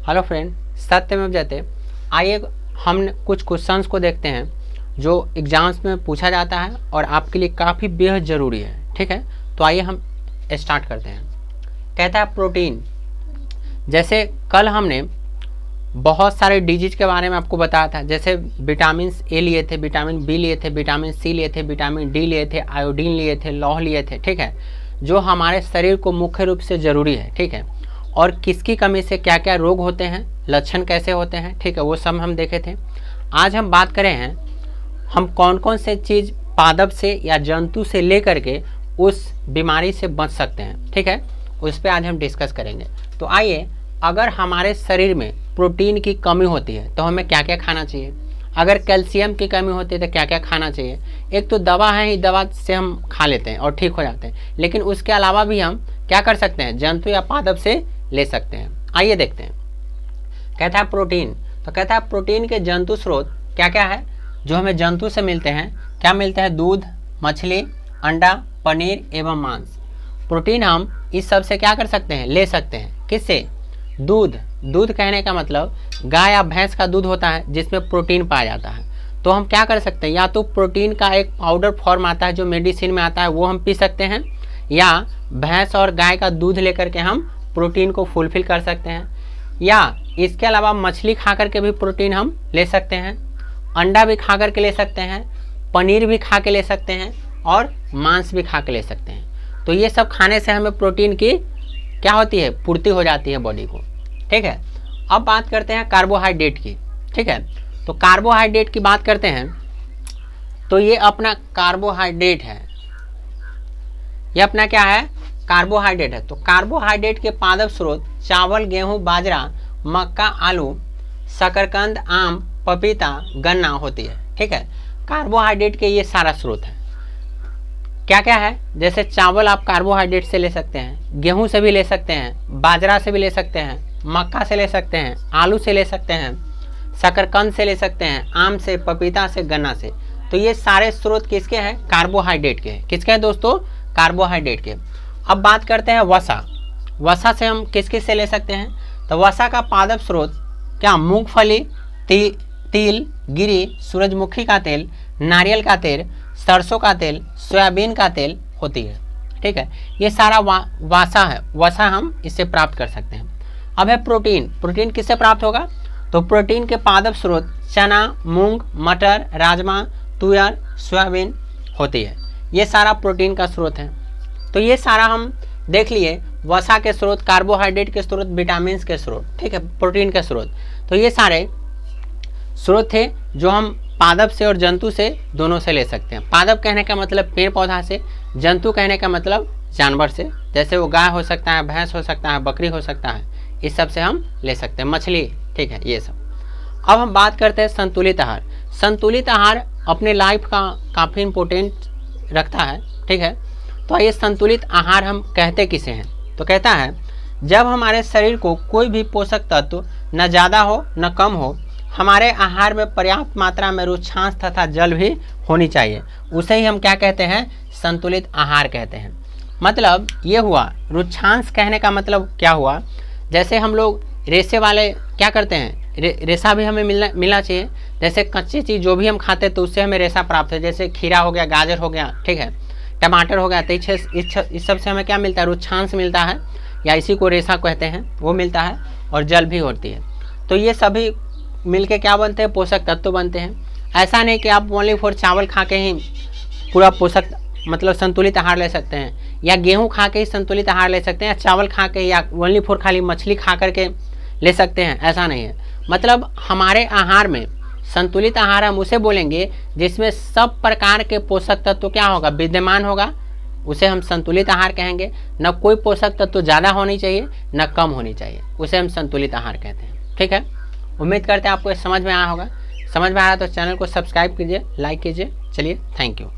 Hello friend, सत्यमेव जयते। आइए हम कुछ क्वेश्चंस को देखते हैं जो एग्जाम्स में पूछा जाता है और आपके लिए काफ़ी बेहद ज़रूरी है। ठीक है, तो आइए हम स्टार्ट करते हैं। कहता है प्रोटीन। जैसे कल हमने बहुत सारे डिजीज के बारे में आपको बताया था, जैसे विटामिन ए लिए थे, विटामिन बी लिए थे, विटामिन सी लिए थे, विटामिन डी लिए थे, आयोडीन लिए थे, लौह लिए थे। ठीक है, जो हमारे शरीर को मुख्य रूप से ज़रूरी है। ठीक है, और किसकी कमी से क्या क्या रोग होते हैं, लक्षण कैसे होते हैं, ठीक है, वो सब हम देखे थे। आज हम बात करें हैं हम कौन कौन से चीज़ पादप से या जंतु से लेकर के उस बीमारी से बच सकते हैं। ठीक है, उस पर आज हम डिस्कस करेंगे। तो आइए, अगर हमारे शरीर में प्रोटीन की कमी होती है तो हमें क्या क्या खाना चाहिए, अगर कैल्शियम की कमी होती है तो क्या क्या खाना चाहिए। एक तो दवा है ही, दवा से हम खा लेते हैं और ठीक हो जाते हैं, लेकिन उसके अलावा भी हम क्या कर सकते हैं, जंतु या पादप से ले सकते हैं। आइए देखते हैं। कहता है प्रोटीन, तो कहता है प्रोटीन के जंतु स्रोत क्या क्या है जो हमें जंतु से मिलते हैं। क्या मिलते हैं? दूध, मछली, अंडा, पनीर एवं मांस। प्रोटीन हम इस सब से क्या कर सकते हैं, ले सकते हैं। किससे? दूध। दूध कहने का मतलब गाय या भैंस का दूध होता है जिसमें प्रोटीन पाया जाता है। तो हम क्या कर सकते हैं, या तो प्रोटीन का एक पाउडर फॉर्म आता है जो मेडिसिन में आता है, वो हम पी सकते हैं, या भैंस और गाय का दूध लेकर के हम प्रोटीन को फुलफिल कर सकते हैं, या इसके अलावा मछली खा करके भी प्रोटीन हम ले सकते हैं, अंडा भी खा करके ले सकते हैं, पनीर भी खा के ले सकते हैं और मांस भी खा के ले सकते हैं। तो ये सब खाने से हमें प्रोटीन की क्या होती है, पूर्ति हो जाती है बॉडी को। ठीक है, अब बात करते हैं कार्बोहाइड्रेट की। ठीक है, तो कार्बोहाइड्रेट की बात करते हैं तो ये अपना कार्बोहाइड्रेट है, ये अपना क्या है, कार्बोहाइड्रेट है। तो कार्बोहाइड्रेट के पादप स्रोत चावल, गेहूं, बाजरा, मक्का, आलू, शकरकंद, आम, पपीता, गन्ना होती है। ठीक है, कार्बोहाइड्रेट के ये सारा स्रोत है। क्या क्या है? जैसे चावल आप कार्बोहाइड्रेट से ले सकते हैं, गेहूं से भी ले सकते हैं, बाजरा से भी ले सकते हैं, मक्का से ले सकते हैं, आलू से ले सकते हैं, शकरकंद से ले सकते हैं, आम से, पपीता से, गन्ना से। तो ये सारे स्रोत किसके हैं? कार्बोहाइड्रेट के हैं। किसके हैं दोस्तों? कार्बोहाइड्रेट के। अब बात करते हैं वसा। वसा से हम किस किस से ले सकते हैं? तो वसा का पादप स्रोत क्या? मूंगफली, तिल, गिरी, सूरजमुखी का तेल, नारियल का तेल, सरसों का तेल, सोयाबीन का तेल होती है। ठीक है, ये सारा वसा है, वसा हम इससे प्राप्त कर सकते हैं। अब है प्रोटीन। प्रोटीन किससे प्राप्त होगा? तो प्रोटीन के पादप स्रोत चना, मूंग, मटर, राजमा, तुअर, सोयाबीन होती है। ये सारा प्रोटीन का स्रोत है। तो ये सारा हम देख लिए, वसा के स्रोत, कार्बोहाइड्रेट के स्रोत, विटामिन के स्रोत, ठीक है, प्रोटीन के स्रोत। तो ये सारे स्रोत थे जो हम पादप से और जंतु से दोनों से ले सकते हैं। पादप कहने का मतलब पेड़ पौधा से, जंतु कहने का मतलब जानवर से, जैसे वो गाय हो सकता है, भैंस हो सकता है, बकरी हो सकता है, इस सब से हम ले सकते हैं, मछली। ठीक है, ये सब। अब हम बात करते हैं संतुलित आहार। संतुलित आहार अपने लाइफ का काफ़ी इम्पोर्टेंट रखता है। ठीक है, तो ये संतुलित आहार हम कहते किसे हैं? तो कहता है जब हमारे शरीर को कोई भी पोषक तत्व न ज़्यादा हो न कम हो, हमारे आहार में पर्याप्त मात्रा में रुक्षांश तथा जल भी होनी चाहिए, उसे ही हम क्या कहते हैं? संतुलित आहार कहते हैं। मतलब ये हुआ, रुक्षांश कहने का मतलब क्या हुआ, जैसे हम लोग रेशे वाले क्या करते हैं, रेशा भी हमें मिलना चाहिए। जैसे कच्ची चीज़ जो भी हम खाते हैं तो उससे हमें रेशा प्राप्त है, जैसे खीरा हो गया, गाजर हो गया, ठीक है, टमाटर हो गया, तो इस सब से हमें क्या मिलता है? रुक्षांश मिलता है, या इसी को रेशा कहते हैं, वो मिलता है, और जल भी होती है। तो ये सभी मिलके क्या बनते हैं? पोषक तत्व बनते हैं। ऐसा नहीं कि आप ओनली फॉर चावल खा के ही पूरा पोषक मतलब संतुलित आहार ले सकते हैं, या गेहूं खा के ही संतुलित आहार ले सकते हैं, या चावल खा के, या ओनली फॉर खाली मछली खा करके ले सकते हैं, ऐसा नहीं है। मतलब हमारे आहार में संतुलित आहार हम उसे बोलेंगे जिसमें सब प्रकार के पोषक तत्व क्या होगा? विद्यमान होगा, उसे हम संतुलित आहार कहेंगे। न कोई पोषक तत्व ज़्यादा होनी चाहिए न कम होनी चाहिए, उसे हम संतुलित आहार कहते हैं। ठीक है, उम्मीद करते हैं आपको समझ में आया होगा। समझ में आया तो चैनल को सब्सक्राइब कीजिए, लाइक कीजिए। चलिए, थैंक यू।